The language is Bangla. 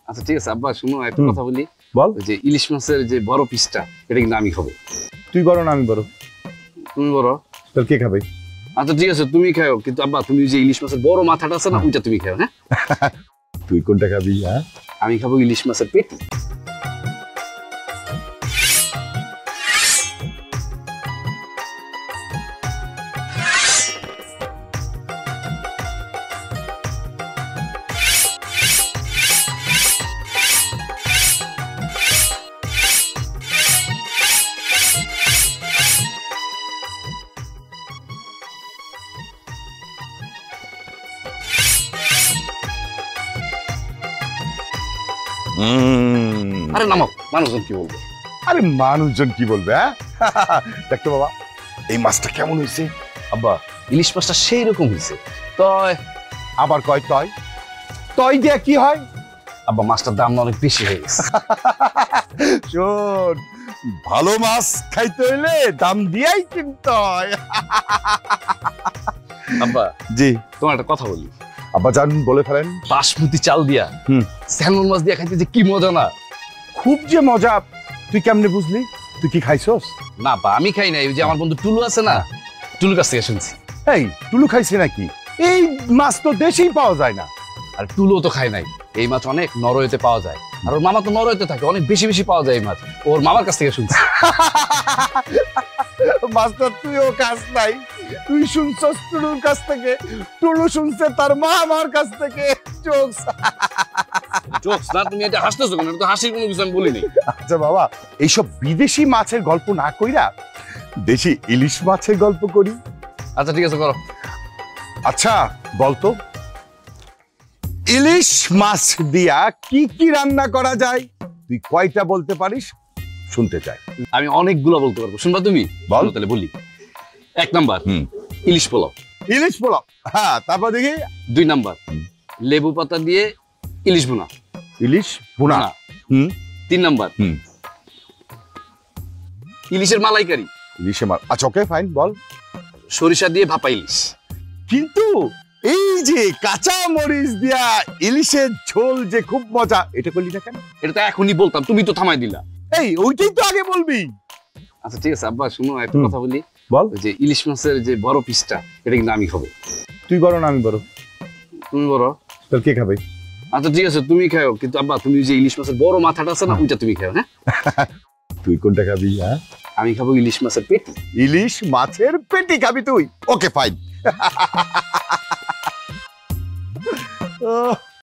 আচ্ছা ঠিক আছে আব্বা, শুনো একটা কথা বলি। বল। ওই যে ইলিশ মাছের যে বড় পিসটা, এটা কিন্তু আমি খাবো। তুই বড় না আমি বড়? তুমি বড়। তোর কে খাবে? আচ্ছা ঠিক আছে, তুমি খাও, কিন্তু আব্বা তুমি যে ইলিশ মাছের বড় মাথাটা আছে না, ওইটা তুমি খাও। হ্যাঁ, তুই কোনটা খাবি? হ্যাঁ, আমি খাবো ইলিশ মাছের পেটি। আরে নামক, মানুষজন কি বলবে? আরে মানুষজন কি বলবে? হ্যাঁ, দেখতো বাবা এই মাছটা কেমন হয়েছে? আব্বা ইলিশ মাছটা সেই রকম হয়েছে। তয় আবার কয় তয় তয় দিয়া কি হয়? আব্বা মাছটার দাম অনেক বেশি হয়ে গেছে। শোন, ভালো মাছ খাইতে হইলে দাম দিয়াই কিনতে হয়। আব্বা জি, তোমার একটা কথা বলি। আব্বা জান বলে ফেলেন। বাসমতি চাল দিয়া স্যালমন মাছ দিয়া খাইতে যে কি মজা না! খুব যে মজা। তুই কেমনে বুঝলি? তুই কি খাইছস? না বা আমি খাই নাই, ওই যে আমার বন্ধু টুলু আছে না, টুলুর কাছ থেকে শুনছি। এই টুলু খাইছে নাকি? এই মাছ তো দেশেই পাওয়া যায় না। আর টুলুও তো খায় নাই। এই মাছ অনেক নরওয়েতে পাওয়া যায়, আর ওর মামা তো নরওয়েতে থাকে, অনেক বেশি বেশি পাওয়া যায় এই মাছ। ওর মামার কাছ থেকে শুনছি। মাছটা তুইও খাস নাই, তুই শুনছস টুলুর কাছ থেকে, টুলু শুনছে তার মা আমার কাছ থেকে। জোকস। জোকস না, তুমি এটা হাসতেছো কেন? এটা তো হাসির কোনো কিছু আমি বলিনি। আচ্ছা বাবা, এইসব বিদেশি মাছের গল্প না কইরা দেশি ইলিশ মাছের গল্প করি। আচ্ছা ঠিক আছে, করো। আচ্ছা বলতো, ইলিশ মাছ দিয়া কি কি রান্না করা যায়? তুই কয়টা বলতে পারিস? শুনতে চাই। আমি অনেকগুলো বলতে পারবো, শুনবা তুমি? বল। তাহলে বলি। 1 নাম্বার ইলিশ পোলাও। ইলিশ পোলাও। হ্যাঁ, তারপর দেখি। 2 নাম্বার লেবু পাতা দিয়ে ইলিশ ভুনা। ইলিশ ভুনা। 3 নাম্বার ইলিশের মালাইকারি। ইলিশে মাছ। আচ্ছা ওকে ফাইন, বল। সরিষা দিয়ে ভাপা ইলিশ। কিন্তু এই যে কাঁচা মরিচ দিয়া ইলিশের ঝোল যে খুব মজা, এটা করলি না কেন? এটা তো এখনই বলতাম, তুমি তো থামাই দিলা। এই ওইটাই তো আগে বলবি। আচ্ছা ঠিক আছে আব্বা, শুনো একটা কথা বলি। বল। ওই যে ইলিশ মাছের যে বড় পিসটা, এটা কিন্তু আমি খাবো। তুই বড় না আমি বড়? তুমি বড়। তোর কে খাবে? আচ্ছা ঠিক আছে, তুমি খাও, কিন্তু আব্বা তুমি যে ইলিশ মাছের বড় মাথাটা আছে না, ওইটা তুমি খাও। হ্যাঁ, তুই কোনটা খাবি? হ্যাঁ, আমি খাবো ইলিশ মাছের পেটি। ইলিশ মাছের পেটি খাবি তুই? Okay fine.